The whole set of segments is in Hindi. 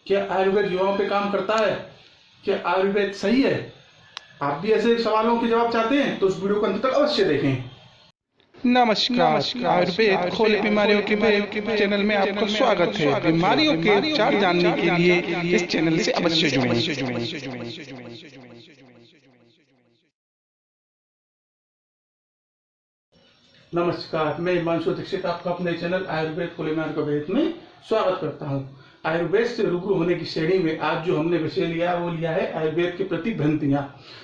क्या आयुर्वेद युवाओं पे काम करता है? क्या आयुर्वेद सही है? आप भी ऐसे सवालों के जवाब चाहते हैं तो उस वीडियो को अंत तक अवश्य देखें। नमस्कार। आयुर्वेद खोले बीमारियों के भेद चैनल में आपका स्वागत है। बीमारियों के उपचार जानने के लिए इस चैनल से अवश्य जुड़ें। नमस्कार, मैं हिमांशु दीक्षित आपका अपने चैनल आयुर्वेद खोले बीमारियों के भेद में स्वागत करता हूं। आयुर्वेद से रूबरू होने की श्रेणी में आज जो हमने विषय लिया वो लिया है आयुर्वेद के प्रति भ्रांतियां।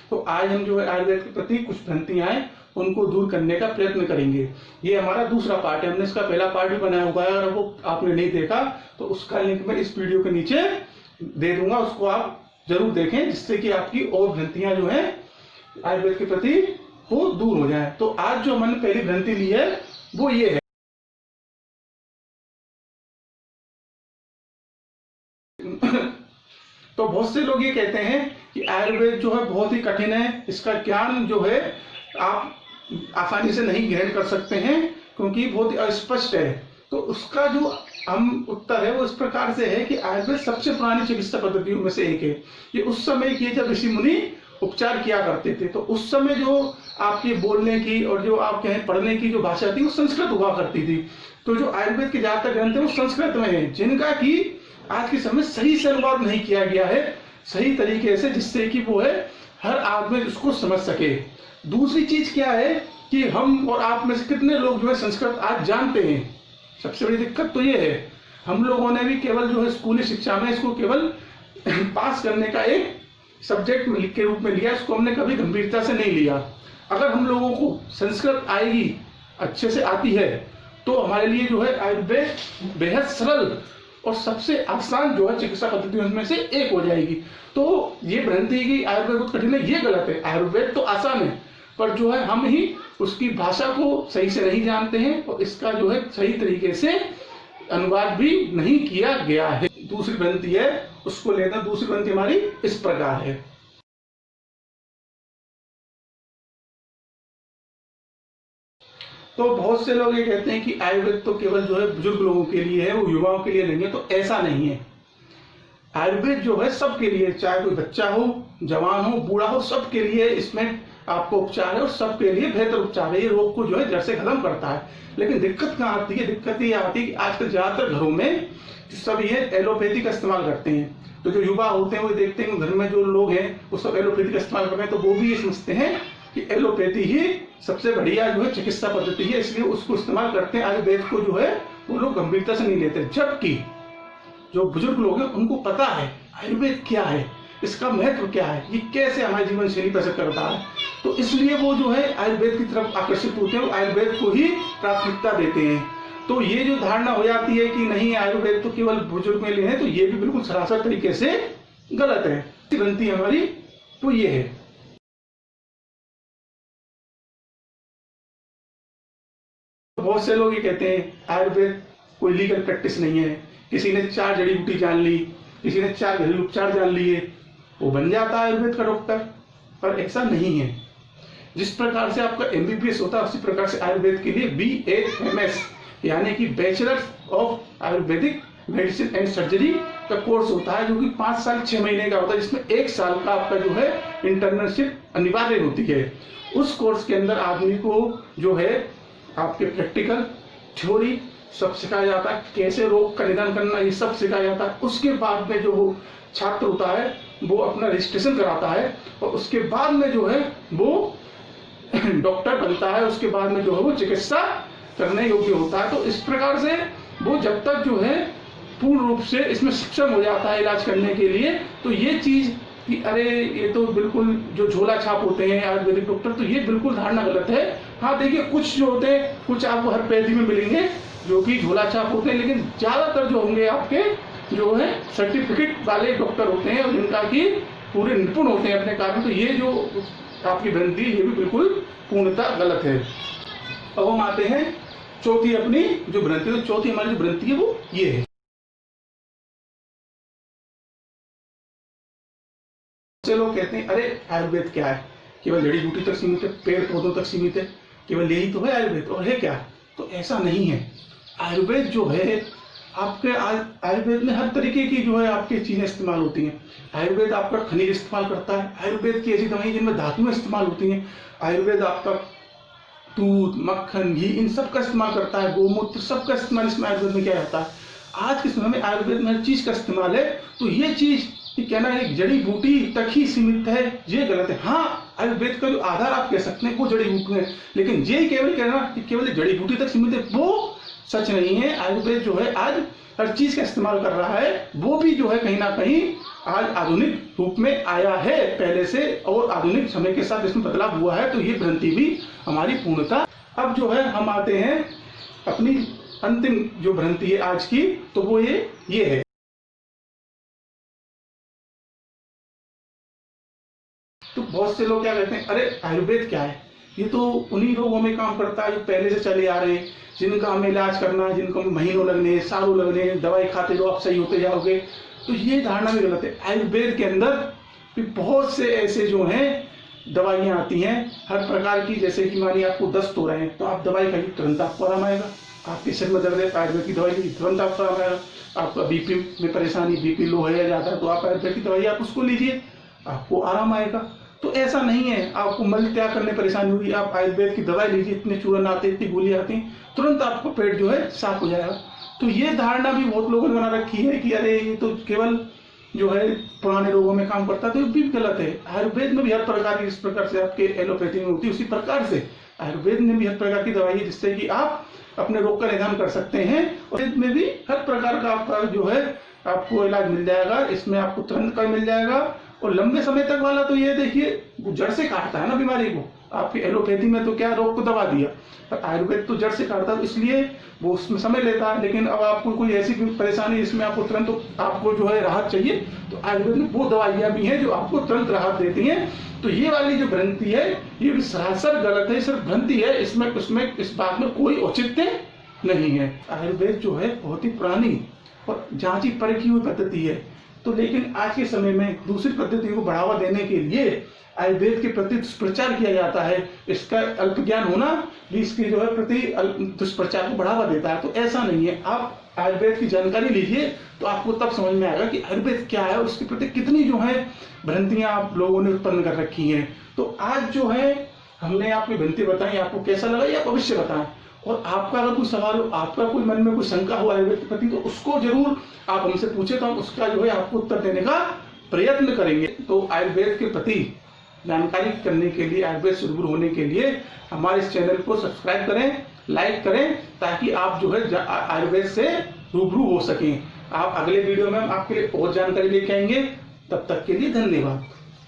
तो आज हम जो है आयुर्वेद के प्रति कुछ भ्रांतियां हैं उनको दूर करने का प्रयत्न करेंगे। ये हमारा दूसरा पार्ट है। हमने इसका पहला पार्ट भी बनाया हुआ है, अगर वो आपने नहीं देखा तो उसका लिंक मैं इस वीडियो के नीचे दे दूंगा, उसको आप जरूर देखें, जिससे कि आपकी और भ्रांतियां जो है आयुर्वेद के प्रति वो दूर हो जाए। तो आज जो हमने पहली भ्रांति ली है वो ये है तो बहुत से लोग ये कहते हैं कि आयुर्वेद जो है बहुत ही कठिन है, इसका ज्ञान जो है आप आसानी से नहीं ग्रहण कर सकते हैं क्योंकि बहुत ही अस्पष्ट है। तो उसका जो हम उत्तर है वो इस प्रकार से है कि आयुर्वेद सबसे पुरानी चिकित्सा पद्धतियों में से एक है। ये उस समय की जब ऋषि मुनि उपचार किया करते थे, तो उस समय जो आपके बोलने की और जो आप कहें पढ़ने की जो भाषा थी वो संस्कृत हुआ करती थी। तो जो आयुर्वेद के ज्यादातर ग्रंथ है वो संस्कृत में है, जिनका कि आज के समय सही से अनुवाद नहीं किया गया है सही तरीके से, जिससे कि वो है हर आदमी उसको समझ सके। दूसरी चीज क्या है कि हम और आप में से कितने लोग जो है संस्कृत आज जानते हैं। सबसे बड़ी दिक्कत तो ये है, हम लोगों ने भी केवल जो है स्कूली शिक्षा में इसको केवल पास करने का एक सब्जेक्ट के रूप में लिया, इसको हमने कभी गंभीरता से नहीं लिया। अगर हम लोगों को संस्कृत आएगी, अच्छे से आती है, तो हमारे लिए जो है आयुर्वेद बेहद सरल और सबसे आसान जो है चिकित्सा पद्धतियों में से एक हो जाएगी। तो ये भ्रांति की आयुर्वेद बहुत कठिन है, ये गलत है। आयुर्वेद तो आसान है, पर जो है हम ही उसकी भाषा को सही से नहीं जानते हैं और इसका जो है सही तरीके से अनुवाद भी नहीं किया गया है। दूसरी भ्रांति है, उसको लेना। दूसरी भ्रांति हमारी इस प्रकार है। तो बहुत से लोग ये कहते हैं कि आयुर्वेद तो केवल जो है बुजुर्ग लोगों के लिए है, वो युवाओं के लिए नहीं है। तो ऐसा नहीं है। आयुर्वेद जो है सबके लिए, चाहे कोई बच्चा हो, जवान हो, बूढ़ा हो, सबके लिए इसमें आपको उपचार है और सबके लिए बेहतर उपचार है। ये रोग को जो है जड़ से खत्म करता है। लेकिन दिक्कत कहाँ आती है? दिक्कत ये आती है कि आजकल ज्यादातर घरों में सब ये एलोपैथी का इस्तेमाल करते हैं। तो जो युवा होते हैं वो देखते हैं घर में जो लोग हैं वो सब एलोपैथी का इस्तेमाल कर रहे हैं, तो वो भी ये समझते हैं कि एलोपैथी ही सबसे बढ़िया जो है चिकित्सा पद्धति है, इसलिए उसको इस्तेमाल करते हैं। आयुर्वेद को जो है वो लोग गंभीरता से नहीं लेते, जबकि जो बुजुर्ग लोग हैं उनको पता है आयुर्वेद क्या है, इसका महत्व क्या है, ये कैसे हमारी जीवन शैली पर असर करता है। तो इसलिए वो जो है आयुर्वेद की तरफ आकर्षित होते हैं, आयुर्वेद को ही प्राथमिकता देते हैं। तो ये जो धारणा हो जाती है कि नहीं आयुर्वेद तो केवल बुजुर्ग में लिए है, तो ये भी बिल्कुल सरासर तरीके से गलत है। भ्रांति हमारी तो ये है। बहुत से लोग ये कहते हैं आयुर्वेद कोई लीगल प्रैक्टिस नहीं है, किसी ने 4 जड़ी बूटी जान ली, किसी ने 4 घरेलू उपचार जान लिए, वो बन जाता है आयुर्वेद का डॉक्टर। पर ऐसा नहीं है। जिस प्रकार से आपका MBBS होता है उसी प्रकार से आयुर्वेद के लिए BAMS यानी कि bachelor of Ayurvedic medicine and surgery का कोर्स होता है, जो कि 5 साल 6 महीने का होता है, जिसमें 1 साल का आपका जो है इंटर्नशिप अनिवार्य होती है। उस कोर्स के अंदर आदमी को जो है आपके प्रैक्टिकल थ्योरी सब सिखाया जाता है, कैसे रोग का निदान करना ये सब सिखाया जाता है। उसके बाद में जो वो छात्र होता है वो अपना रजिस्ट्रेशन कराता है और उसके बाद में जो है वो डॉक्टर बनता है। उसके बाद में जो है वो चिकित्सा करने योग्य होता है। तो इस प्रकार से वो जब तक जो है पूर्ण रूप से इसमें सक्षम हो जाता है इलाज करने के लिए, तो ये चीज कि अरे ये तो बिल्कुल जो झोला छाप होते हैं आयुर्वेदिक डॉक्टर, तो ये बिल्कुल धारणा गलत है। हाँ देखिए, कुछ जो होते हैं, कुछ आपको हर पैदी में मिलेंगे जो कि झोला छाप होते हैं, लेकिन ज्यादातर जो होंगे आपके जो है सर्टिफिकेट वाले डॉक्टर होते हैं और जिनका कि पूरे निपुण होते हैं अपने कार्य में। तो ये जो आपकी भ्रांति ये भी बिल्कुल पूर्णतः गलत है। अब हम आते हैं चौथी अपनी जो भ्रांति, तो चौथी हमारी जो भ्रांति है वो ये है। लोग कहते हैं अरे आयुर्वेद क्या है, केवल जड़ी बूटी तक सीमित है, पेड़ पौधों तक सीमित है, केवल यही तो है आयुर्वेद और है क्या? तो ऐसा नहीं है। आयुर्वेद जो है आपके आयुर्वेद में हर तरीके की जो है आपकी चीजें इस्तेमाल होती हैं। आयुर्वेद आपका खनिज इस्तेमाल करता है, आयुर्वेद की ऐसी दवाई जिनमें धातुएं इस्तेमाल होती हैं। आयुर्वेद आपका दूध, मक्खन, घी, इन सब का इस्तेमाल करता है, गोमूत्र, सबका इस्तेमाल इसमें आयुर्वेद में क्या होता है। आज के समय में आयुर्वेद में हर चीज का इस्तेमाल है। तो ये चीज कहना है एक जड़ी बूटी तक ही सीमित है, ये गलत है। हाँ, आयुर्वेद का जो आधार आप कह सकते हैं वो जड़ी बूटी है, लेकिन ये केवल कहना कि केवल जड़ी बूटी तक सीमित है, वो सच नहीं है। आयुर्वेद जो है आज हर चीज का इस्तेमाल कर रहा है, वो भी जो है कहीं ना कहीं आज आधुनिक रूप में आया है पहले से, और आधुनिक समय के साथ इसमें बदलाव हुआ है। तो ये भ्रांति भी हमारी पूर्णता। अब जो है हम आते हैं अपनी अंतिम जो भ्रांति है आज की, तो वो ये है। तो बहुत से लोग क्या कहते हैं, अरे आयुर्वेद क्या है, ये तो उन्हीं लोगों में काम करता है जो पहले से चले आ रहे हैं, जिनका हमें इलाज करना है, जिनको महीनों लगने, सालों लगने, दवाई खाते रहो आप सही होते जाओगे। तो ये धारणा भी गलत है। आयुर्वेद के अंदर भी बहुत से ऐसे जो हैं दवाइयाँ आती हैं हर प्रकार की। जैसे कि मानिए आपको दस्त हो रहे हैं तो आप दवाई खाइए, तुरंत आपको आराम आएगा। आपके सिर में दर्द है, आयुर्वेद की दवाई लीजिए, तुरंत आपको आराम आएगा। आपका बीपी में परेशानी, बीपी लो है या ज़्यादा है, तो आप आयुर्वेद की दवाई आप उसको लीजिए, आपको आराम आएगा। तो ऐसा नहीं है आपको मल त्याग करने परेशानी हुई, आप आयुर्वेद की दवाई लीजिए, इतने चूरन आते, इतनी गोलियां आती, तुरंत आपको पेट जो है साफ हो जाएगा। तो ये धारणा भी बहुत लोगों ने बना रखी है कि अरे ये तो केवल जो है पुराने रोगों में काम करता है, तो ये भी गलत है। आयुर्वेद में भी हर प्रकार की, इस प्रकार से आपके एलोपैथी में होती है उसी प्रकार से आयुर्वेद में भी हर प्रकार की दवाई है जिससे कि आप अपने रोग का निदान कर सकते हैं। और में भी हर प्रकार का आपका जो है आपको इलाज मिल जाएगा, इसमें आपको तुरंत का मिल जाएगा। और लंबे समय तक वाला तो ये देखिए जड़ से काटता है ना बीमारी को। आपकी एलोपैथी में तो क्या रोग को दबा दिया, पर आयुर्वेद तो जड़ से काटता है, तो इसलिए वो उसमें समय लेता है। लेकिन अब आपको कोई ऐसी परेशानी जिसमें आपको तुरंत आपको जो है राहत चाहिए, तो आयुर्वेद में वो दवाइयाँ भी हैं जो आपको तुरंत राहत देती हैं। तो ये वाली जो भ्रांति है ये भी सरासर गलत है, सिर्फ भ्रांति है, इसमें इस बात में कोई औचित्य नहीं है। आयुर्वेद जो है बहुत ही पुरानी और जांची परखी हुई पद्धति है। तो लेकिन आज के समय में दूसरी पद्धतियों को बढ़ावा देने के लिए आयुर्वेद के प्रति दुष्प्रचार किया जाता है। इसका अल्प ज्ञान होना भी इसके जो है प्रति दुष्प्रचार को बढ़ावा देता है। तो ऐसा नहीं है, आप आयुर्वेद की जानकारी लीजिए तो आपको तब समझ में आएगा कि आयुर्वेद क्या है और उसके प्रति कितनी जो है भ्रांतियां आप लोगों ने उत्पन्न कर रखी हैं। तो आज जो है हमने आपकी भ्रांति बताई, आपको कैसा लगा ये आप अवश्य बताएं। और आपका अगर कोई सवाल हो, आपका कोई मन में कोई शंका हो आयुर्वेद के प्रति, तो उसको जरूर आप हमसे पूछे, तो हम उसका जो है आपको उत्तर देने का प्रयत्न करेंगे। तो आयुर्वेद के प्रति जानकारी करने के लिए, आयुर्वेद से रूबरू होने के लिए हमारे इस चैनल को सब्सक्राइब करें, लाइक करें, ताकि आप जो है आयुर्वेद से रूबरू हो सकें। आप अगले वीडियो में हम आपके लिए और जानकारी लेके आएंगे। तब तक के लिए धन्यवाद।